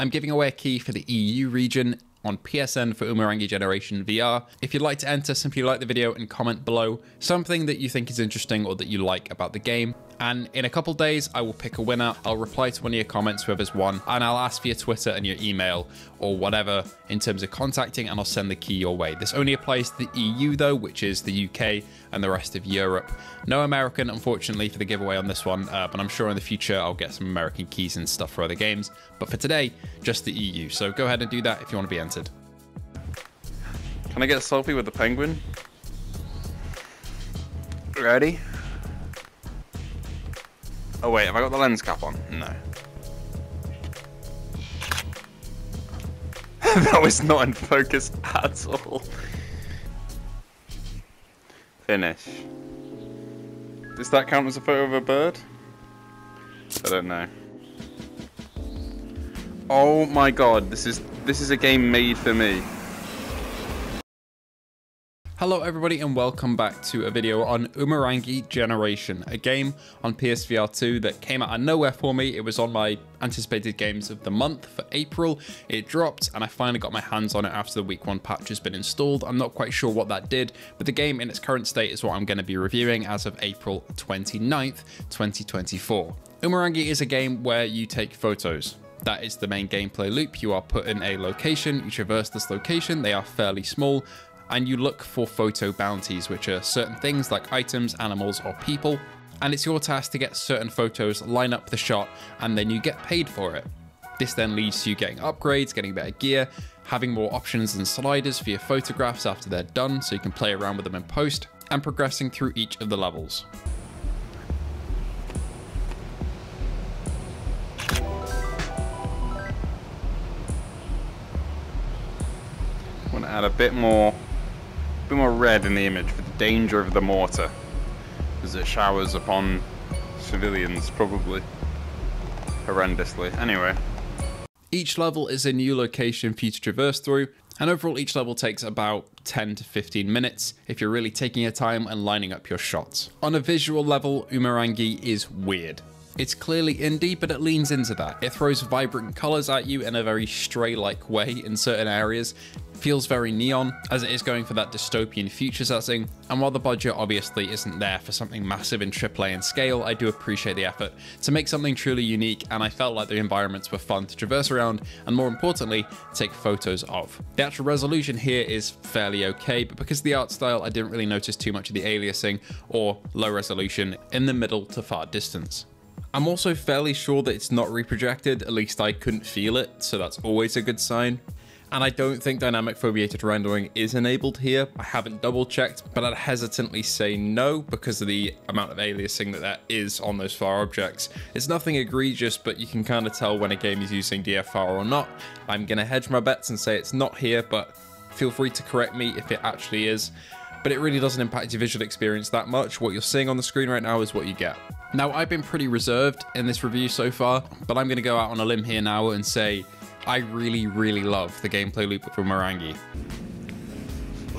I'm giving away a key for the EU region on PSN for Umurangi Generation VR. If you'd like to enter, simply like the video and comment below something that you think is interesting or that you like about the game. And in a couple days, I will pick a winner. I'll reply to one of your comments, whoever's won, and I'll ask for your Twitter and your email or whatever in terms of contacting, and I'll send the key your way. This only applies to the EU though, which is the UK and the rest of Europe. No American, unfortunately, for the giveaway on this one, but I'm sure in the future I'll get some American keys and stuff for other games. But for today, just the EU. So go ahead and do that if you want to be entered. Can I get a selfie with the penguin? Ready? Oh wait, have I got the lens cap on? No. That was not in focus at all. Finish. Does that count as a photo of a bird? I don't know. Oh my god, this is a game made for me. Hello everybody and welcome back to a video on Umurangi Generation, a game on PSVR2 that came out of nowhere for me. It was on my anticipated games of the month for April. It dropped and I finally got my hands on it after the week 1 patch has been installed. I'm not quite sure what that did, but the game in its current state is what I'm going to be reviewing as of April 29th, 2024. Umurangi is a game where you take photos. That is the main gameplay loop. You are put in a location, you traverse this location, they are fairly small, and you look for photo bounties, which are certain things like items, animals, or people. And it's your task to get certain photos, line up the shot, and then you get paid for it. This then leads to you getting upgrades, getting better gear, having more options and sliders for your photographs after they're done, so you can play around with them in post, and progressing through each of the levels. I want to add a bit more red in the image for the danger of the mortar, as it showers upon civilians, probably horrendously. Anyway, each level is a new location for you to traverse through, and overall each level takes about 10 to 15 minutes if you're really taking your time and lining up your shots. On a visual level, Umurangi is weird. It's clearly indie, but it leans into that. It throws vibrant colors at you in a very Stray-like way in certain areas. Feels very neon, as it is going for that dystopian future setting, and while the budget obviously isn't there for something massive in AAA in scale, I do appreciate the effort to make something truly unique, and I felt like the environments were fun to traverse around, and more importantly, take photos of. The actual resolution here is fairly okay, but because of the art style, I didn't really notice too much of the aliasing or low resolution in the middle to far distance. I'm also fairly sure that it's not reprojected, at least I couldn't feel it, so that's always a good sign. And I don't think dynamic foveated rendering is enabled here. I haven't double checked, but I'd hesitantly say no because of the amount of aliasing that there is on those far objects. It's nothing egregious, but you can kind of tell when a game is using DFR or not. I'm gonna hedge my bets and say it's not here, but feel free to correct me if it actually is. But it really doesn't impact your visual experience that much. What you're seeing on the screen right now is what you get. Now, I've been pretty reserved in this review so far, but I'm gonna go out on a limb here now and say I really, really love the gameplay loop of Umurangi.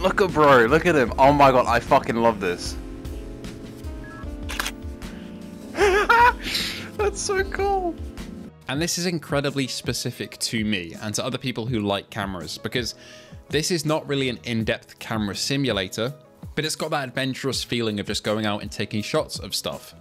look at bro, look at him. Oh my god, I fucking love this. That's so cool. And this is incredibly specific to me and to other people who like cameras, because this is not really an in-depth camera simulator, but it's got that adventurous feeling of just going out and taking shots of stuff.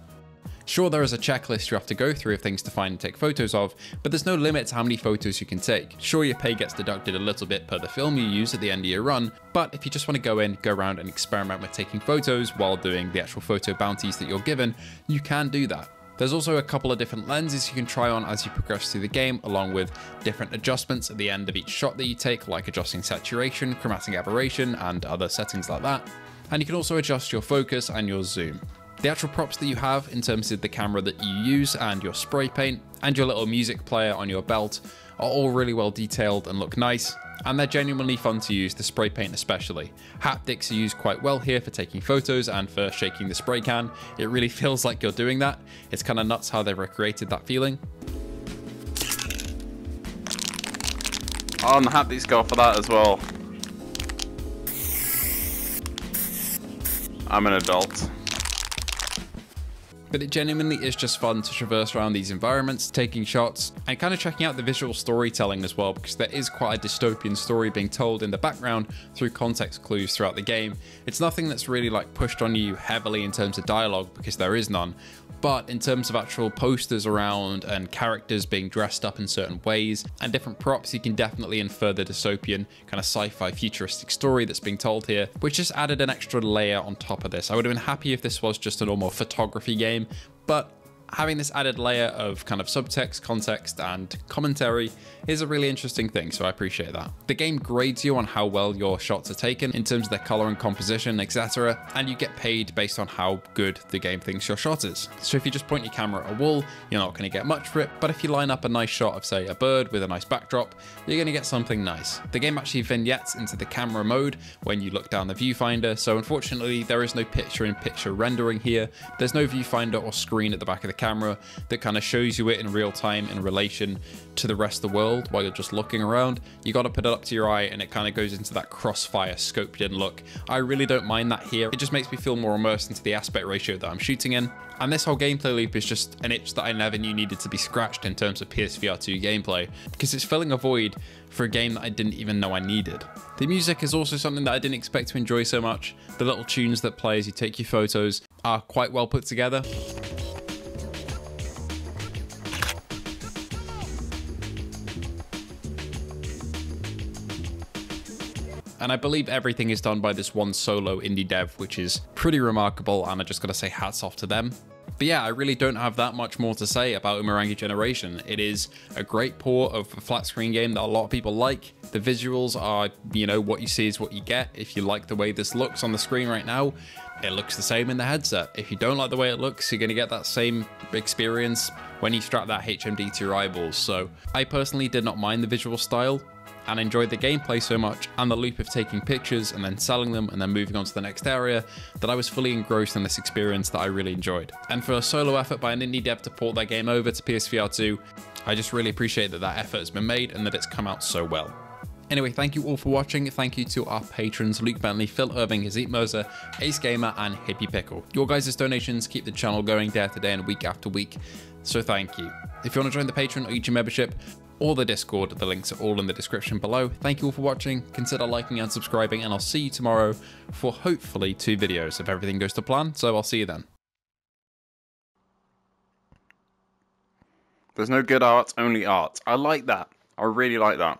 Sure, there is a checklist you have to go through of things to find and take photos of, but there's no limit to how many photos you can take. Sure, your pay gets deducted a little bit per the film you use at the end of your run, but if you just want to go around and experiment with taking photos while doing the actual photo bounties that you're given, you can do that. There's also a couple of different lenses you can try on as you progress through the game, along with different adjustments at the end of each shot that you take, like adjusting saturation, chromatic aberration, and other settings like that. And you can also adjust your focus and your zoom. The actual props that you have in terms of the camera that you use and your spray paint and your little music player on your belt are all really well detailed and look nice, and they're genuinely fun to use, the spray paint especially. Haptics are used quite well here for taking photos and for shaking the spray can. It really feels like you're doing that. It's kind of nuts how they've recreated that feeling. Oh, and the haptics go for that as well. I'm an adult. but it genuinely is just fun to traverse around these environments, taking shots, and kind of checking out the visual storytelling as well, because there is quite a dystopian story being told in the background through context clues throughout the game. It's nothing that's really like pushed on you heavily in terms of dialogue, because there is none, but in terms of actual posters around and characters being dressed up in certain ways and different props, you can definitely infer the dystopian kind of sci-fi futuristic story that's being told here, which just added an extra layer on top of this. I would have been happy if this was just a normal photography game, but having this added layer of kind of subtext, context, and commentary is a really interesting thing, so I appreciate that. The game grades you on how well your shots are taken in terms of their color and composition, etc., and you get paid based on how good the game thinks your shot is. So if you just point your camera at a wall, you're not going to get much for it, but if you line up a nice shot of, say, a bird with a nice backdrop, you're going to get something nice. The game actually vignettes into the camera mode when you look down the viewfinder, so unfortunately there is no picture-in-picture rendering here. There's no viewfinder or screen at the back of the camera that kind of shows you it in real time in relation to the rest of the world while you're just looking around. You got to put it up to your eye and it kind of goes into that crossfire scoped in look. I really don't mind that here. It just makes me feel more immersed into the aspect ratio that I'm shooting in. And this whole gameplay loop is just an itch that I never knew needed to be scratched in terms of PSVR2 gameplay, because it's filling a void for a game that I didn't even know I needed. The music is also something that I didn't expect to enjoy so much. The little tunes that play as you take your photos are quite well put together. And I believe everything is done by this one solo indie dev, which is pretty remarkable, and I just gotta say hats off to them. But yeah, I really don't have that much more to say about Umurangi Generation. It is a great port of a flat screen game that a lot of people like. The visuals are, you know, what you see is what you get. If you like the way this looks on the screen right now, it looks the same in the headset. If you don't like the way it looks, you're gonna get that same experience when you strap that HMD to your eyeballs. So I personally did not mind the visual style and enjoyed the gameplay so much and the loop of taking pictures and then selling them and then moving on to the next area that I was fully engrossed in this experience that I really enjoyed. And for a solo effort by an indie dev to port their game over to PSVR2, I just really appreciate that that effort has been made and that it's come out so well. Anyway, thank you all for watching. Thank you to our patrons, Luke Bentley, Phil Irving, Hazit Moser, Ace Gamer, and Hippie Pickle. Your guys' donations keep the channel going day after day and week after week, so thank you. If you want to join the Patreon or YouTube membership, or the Discord, the links are all in the description below. Thank you all for watching, consider liking and subscribing, and I'll see you tomorrow for hopefully 2 videos if everything goes to plan, so I'll see you then. There's no good art, only art. I like that. I really like that.